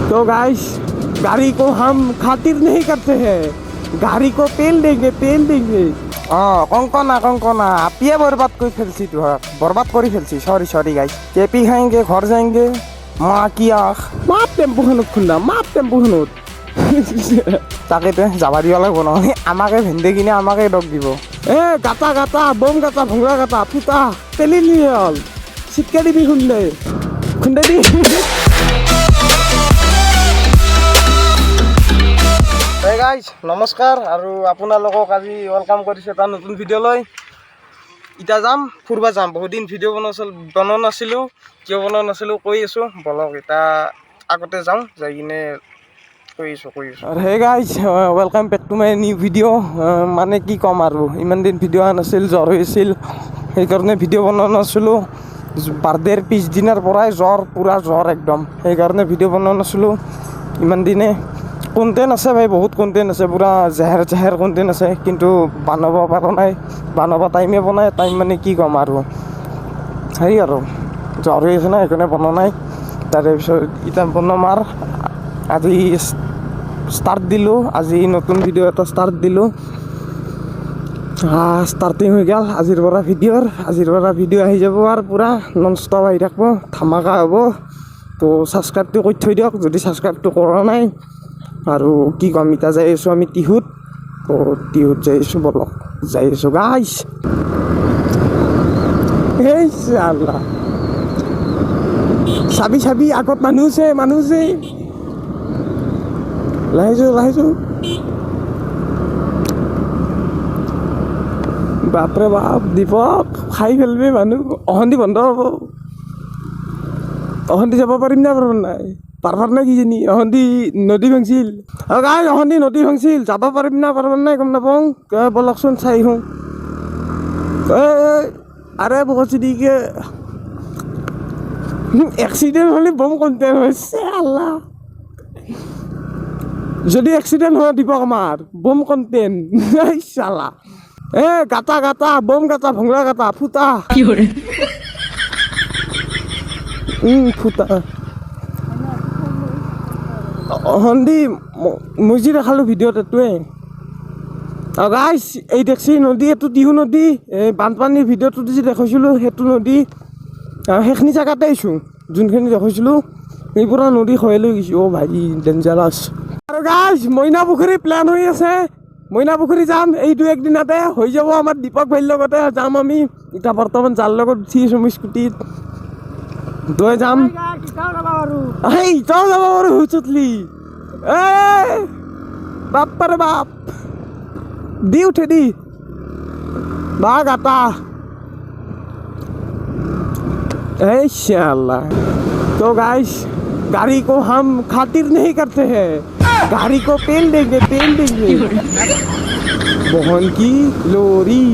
तो गाइस गाड़ी को हम खातिर नहीं करते हैं, गाड़ी को तेल देंगे तेल देंगे। कंकना आपिए बर्बाद कर फेलसी तो बर्बाद कर फेलसी। सॉरी गाइस केपी खाएंगे घर जाएंगे माँ की आँख माप टेम्पो खनत खुंदा माप टेम्पो खनत তাকেতো যাবা দিব লাগিব নহয় আমাকে ভেন্দে কিনে আমাকে দগ দিব। গাতা বম গাতা ভংৰা গাতা ফুটা পেলি নি হ'ল চিটকে দিবি খুন্দে দি। গাইজ নমস্কাৰ আৰু আপোনালোকক আজি ৱেলকাম কৰিছোঁ এটা নতুন ভিডিঅ'লৈ। এতিয়া যাম ফুৰিব যাম। বহুত দিন ভিডিঅ' বনোৱা নাছিলোঁ, কিয় বনোৱা নাছিলোঁ কৈ আছোঁ বলক। এতিয়া আগতে যাওঁ যাই কিনে কৈ আছোঁ। Hey guys welcome back to my new video'. মানে কি ক'ম আৰু ইমান দিন ভিডিঅ' অহা নাছিল, জ্বৰ হৈছিল সেইকাৰণে ভিডিঅ' বনোৱা নাছিলোঁ। বাৰ্থডেৰ পিছদিনাৰ পৰাই পুৰা জ্বৰ একদম, সেইকাৰণে ভিডিঅ' বনোৱা নাছিলোঁ ইমান দিনে। কণ্টেণ্ট আছে ভাই, বহুত কণ্টেণ্ট আছে, পূৰা জেহেৰ কণ্টেণ্ট আছে, কিন্তু বনাব পৰা নাই। বনাব টাইমে বনাই টাইম মানে কি ক'ম আৰু হেৰি আৰু জ্বৰ হৈ আছে না সেইকাৰণে বনোৱা নাই। তাৰেপিছত এতিয়া বনাম আৰু আজি ষ্টাৰ্ট দিলোঁ, আজি নতুন ভিডিঅ' এটা ষ্টাৰ্ট দিলোঁ। ষ্টাৰ্টিং হৈ গ'ল আজিৰ পৰা ভিডিঅ' আহি যাব আৰু পূৰা নন ষ্টপ আহি থাকিব, ধামাকা হ'ব। তো ছাবস্ক্ৰাইবটো কৰি থৈ দিয়ক যদি ছাবস্ক্ৰাইবটো কৰা নাই। আৰু কি ক'ম, এতিয়া যাই আছোঁ আমি টিহুত। তো টিহুত যাই আছোঁ বলক, যাই আছোঁ গাইছ। এই আল্লাহ চাবি আগত মানুহ আছে লাহিছোঁ বাপৰে বাপ দীপক খাই ফেলবি মানুহ। অহন্তি বন্ধ হ'ব, অহন্তি যাব পাৰিম না পাৰিব নাই, পাৰবাৰ নাই কিজানি। অহন্তি নদী ভাংছিল গাই, অহন্তি নদী ভাংছিল, যাব পাৰিম না পাৰিব নাই গম নাপাওঁ। বলকচোন চাই আহোঁ। আৰে বকচি দিকে এক্সিডেণ্ট হ'লে বম কণ্টেণ্ট হৈছে আল্লাহ। যদি এক্সিডেণ্ট হয় দীপক আমাৰ বম কণ্টেণ্ট চালা। গাতা বম গাতা ভংৰা গাতা ফুটা ফুটা সন্ধি মই যি দেখালোঁ ভিডিঅ'ত এইটোৱে। গাইছ এই দেখছি নদী, এইটো টিহু নদী। এই বানপানীৰ ভিডিঅ'টো যি দেখাইছিলোঁ সেইটো নদী। সেইখিনি জেগাতে আহিছোঁ যোনখিনি দেখাইছিলোঁ, এইপুৰা নদী খহাই লৈ গৈছোঁ। ভাই ডেঞ্জাৰাছ। আৰু গাইছ মইনা পুখুৰী প্লেন হৈ আছে, মইনা পুখুৰী যাম এই 2-1 দিনতে হৈ যাব। আমাৰ দীপক ভাইৰ লগতে যাম আমি। এতিয়া বৰ্তমান যাৰ লগত উঠি আছোঁ মই স্কুটিত, তই যাম ইটাও যাব পাৰোঁ হুচুতলি। বাপ্পাৰে বাপ দি উঠে দি বা গাতা इंशाअल्लाह। तो गाइस गाड़ी को हम खातिर नहीं करते हैं, गाड़ी को तेल देंगे বহন কি লরি।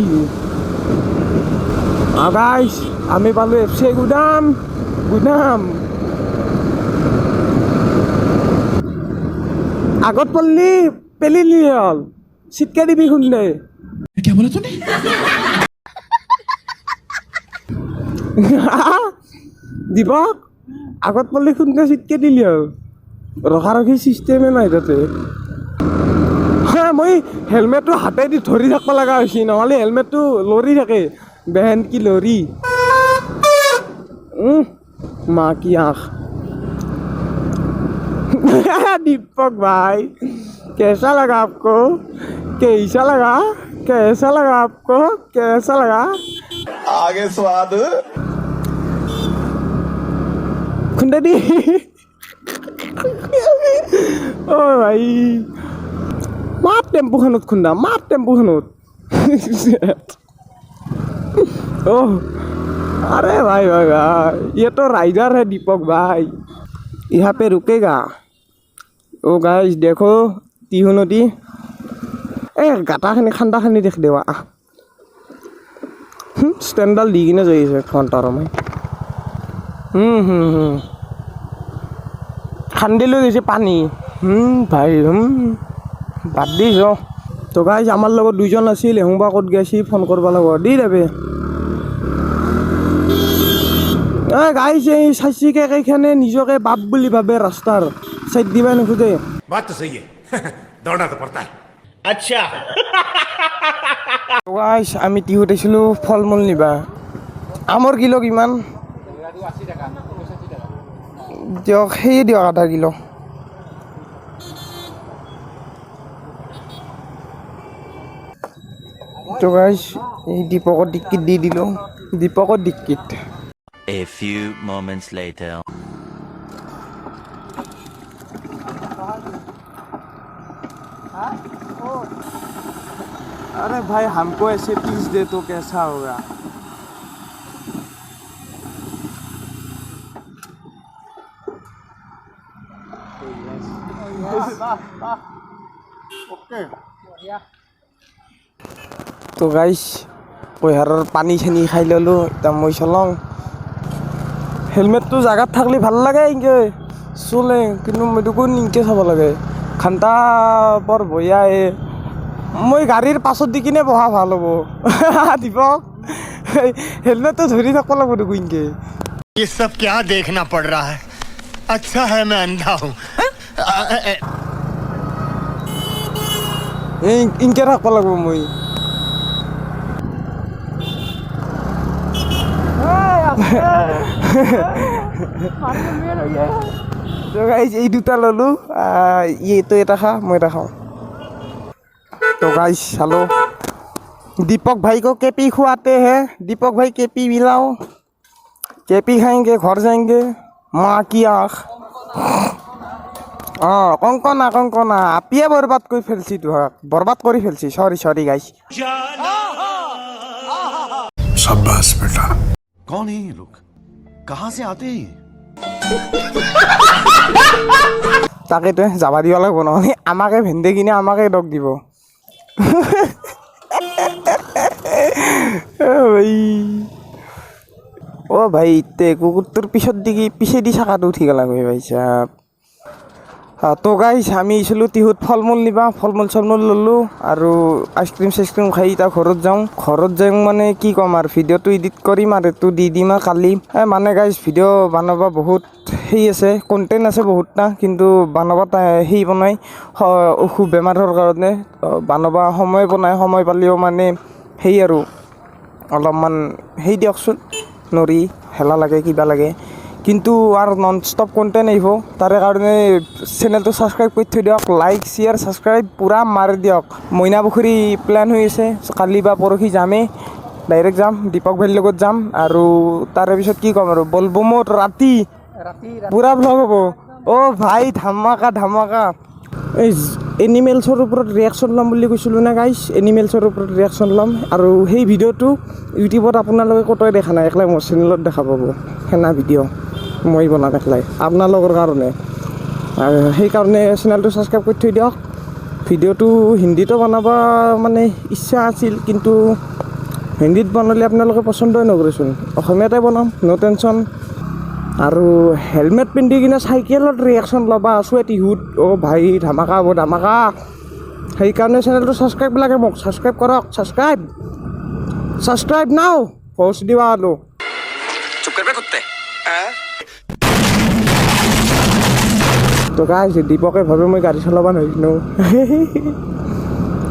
গাইস আমি পালো এফসি গুদাম আগত পড়লি পেলিলি হল চিটকে দিবি শুনলে। দীপক আগত পড়লি শুনলে চিটকে দিলি হল, ৰখাৰখি চিষ্টেমে নাই তাতে। মই হেলমেটটো হাতেদি ধৰি থাকিব লগা হৈছে, নহ'লে হেলমেটটো লৰি থাকে। বেহেন কি লৰি মা কি আঁখ। दीपक भाई कैसा लगा आपको, कैसा लगा आगे स्वाद खुंडे दी। ओ भाई माप टेम्पो खनत खुंदा ओह अरे भाई ये तो राइडर है दीपक भाई, यहाँ पे रुकेगा। ओ गाइस देखो টিহু নদী। গাটাখিনি খান্দাখিনি দেখ দেৱা ষ্টেণ্ডডাল দি কিনে যাই আছে ঘণ্টাৰ মই। খান্দি লৈ গৈছে পানী। ভাই বাদ দিছ। তো গাইজ আমাৰ লগত 2জন আছিল, এহোঁবা ক'ত গৈছি ফোন কৰিব লাগিব দি দেবে। গাইজ এই চাইছিকে কেইখানে নিজকে বাপ বুলি ভাবে ৰাস্তাৰ। চাইড দিবা নোখোজে बात तो सही है दौड़ना तो पड़ता है গাইছ আমি টিহুত আহিছিলোঁ ফল মূল নিবা আমৰ কিলো কিমান দিয়ক সেয়ে দিয়ক আধা কিলো তো গাইছ এই দীপকৰ ডিক্কিত দি দিলোঁ দীপকৰ ডিক্কিত A few moments later. अरे भाई हमको ऐसे पीस दे तो कैसा होगा তো গাইছ কুঁহিয়াৰৰ পানী চানী খাই ল'লোঁ এতিয়া মই চলাওঁ হেলমেটটো জাগাত থাকলে ভাল লাগে ইনকে চলে কিন্তু মইটোকো ইনকে চাব লাগে ঘণ্টা বৰ বঢ়িয়া মই গাড়ীৰ পাছত দি কিনে বহা ভাল হ'ব দীপক হেলমেটটো ধৰি থাকিব লাগিব দেখোন ইনকে ये सब क्या देखना पड़ रहा है अच्छा है मैं अंधा हूँ ইনকে থাকিব লাগিব মই তো গাইজ এই দুটা ল'লোঁ এইটো এটা খা মই এটা খাওঁ तो गाइस हेलो दीपक भाई को केपी खुआते हैं दीपक भाई केपी मिलाओ केपी खाएंगे घर जाएंगे माँ की आँख कंकना कंकना आपिए बर्बाद कर फेलছি তোহাক बर्बाद कर फेलছি सॉरी सॉरी गाइस शाबाश बेटा कौन है ये लोग कहाँ से आते हैं তাকেতো যাবা দিব লাগিব নহ'লে আমাকে ভেন্দে কিনে আমাকে দগ দিব ও ভাই ইতে কুকুরটোর পিছে দি চাকাটো উঠি গেলা গৈ ভাই সাহেব তো গাইছ আমি আহিছিলোঁ টিহুত ফল মূল নিবা ফল মূল চলমূল ল'লোঁ আৰু আইচক্ৰীম চাইচক্ৰীম খাই এতিয়া ঘৰত যাওঁ মানে কি ক'ম আৰু ভিডিঅ'টো এডিট কৰিম আৰু এইটো দি দিম আৰু কালি মানে গাইছ ভিডিঅ' বনাব বহুত সেই আছে কণ্টেণ্ট আছে বহুতটা কিন্তু বনাব সেই বনাই অসুখ বেমাৰৰ কাৰণে বনাব সময় বনাই সময় পালেও মানে সেই আৰু অলপমান সেই দিয়কচোন নৰি হেলা লাগে কিবা লাগে কিন্তু আৰু নন ষ্টপ কণ্টেণ্ট আহিব তাৰে কাৰণে চেনেলটো ছাবস্ক্ৰাইব কৰি থৈ দিয়ক লাইক শ্বেয়াৰ ছাবস্ক্ৰাইব পূৰা মাৰি দিয়ক মইনাপুখুৰী প্লেন হৈ আছে কালি বা পৰহি যামেই ডাইৰেক্ট যাম দীপক ভাইৰ লগত যাম আৰু তাৰে পিছত কি ক'ম আৰু বলবমত ৰাতি পূৰা ভ্লগ হ'ব অ' ভাই ধামাকা ধামাকা এই এনিমেলছৰ ওপৰত ৰিয়েকশ্যন ল'ম বুলি কৈছিলোঁ না গাইছ এনিমেলছৰ ওপৰত ৰিয়েকশ্যন ল'ম আৰু সেই ভিডিঅ'টো ইউটিউবত আপোনালোকে ক'তোৱে দেখা নাই একলাই মোৰ চেনেলত দেখা পাব সেনা ভিডিঅ' মই বনাম একলাই আপোনালোকৰ কাৰণে আৰু সেইকাৰণে চেনেলটো ছাবস্ক্ৰাইব কৰি থৈ দিয়ক ভিডিঅ'টো হিন্দীতো বনাব মানে ইচ্ছা আছিল কিন্তু হিন্দীত বনালে আপোনালোকে পচন্দই নকৰেচোন অসমীয়াতে বনাম ন' টেনশ্যন আৰু হেলমেট পিন্ধি কিনে চাইকেলত ৰিয়েকশ্যন ল'বা আছোঁ টিহুত অ' ভাই ধামাকা হ'ব ধামাকা সেইকাৰণে চেনেলটো ছাবস্ক্ৰাইব লাগে মোক ছাবস্ক্ৰাইব কৰক ছাবস্ক্ৰাইব নাও পষ্ট দিবা আৰু তো গাইছ দীপকে ভাবে মই গাড়ী চলাব নোৱাৰিলোঁ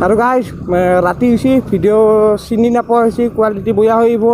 আৰু গাইছ ৰাতি হৈছে ভিডিঅ' চিনি নাপোৱা হৈছে কোৱালিটি বেয়া হৈ আহিব